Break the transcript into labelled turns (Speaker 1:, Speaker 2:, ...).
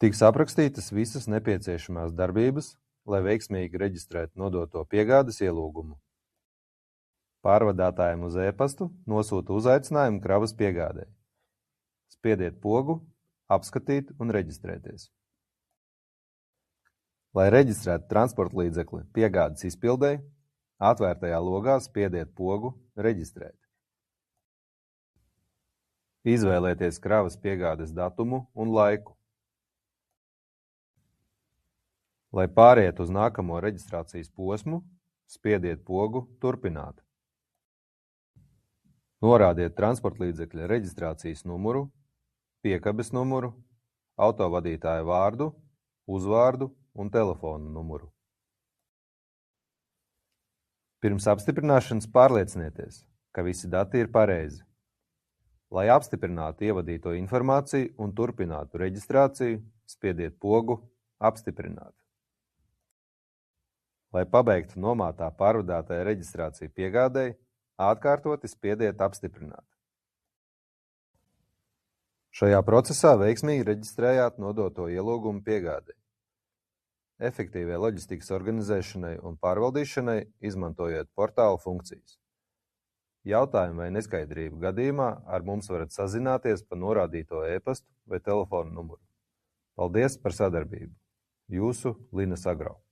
Speaker 1: Tiks aprakstītas visas nepieciešamās darbības, lai veiksmīgi reģistrētu nodoto piegādes ielūgumu. Pārvadātājiem uz e-pastu nosūta uzaicinājumu kravas piegādei. Spiediet pogu, apskatīt un reģistrēties. Lai reģistrētu transporta līdzekli piegādes izpildei, atvērtajā logā spiediet pogu Reģistrēt. Izvēlieties kravas piegādes datumu un laiku. Lai pāriet uz nākamo reģistrācijas posmu, spiediet pogu Turpināt. Norādiet transporta līdzekļa reģistrācijas numuru, piekabes numuru, autovadītāja vārdu, uzvārdu un telefonu numuru. Pirms apstiprināšanas pārliecinieties, ka visi dati ir pareizi. Lai apstiprinātu ievadīto informāciju un turpinātu reģistrāciju, spiediet pogu Apstiprināt. Lai pabeigtu nomātā pārvadātāja reģistrāciju piegādei, atkārtoti spiediet Apstiprināt. Šajā procesā veiksmīgi reģistrējāt nodoto ielūgumu piegādei. Efektīvai loģistikas organizēšanai un pārvaldīšanai izmantojot portāla funkcijas. Jautājumu vai neskaidrību gadījumā ar mums varat sazināties pa norādīto e-pastu vai telefonu numuru. Paldies par sadarbību! Jūsu Linas Agro.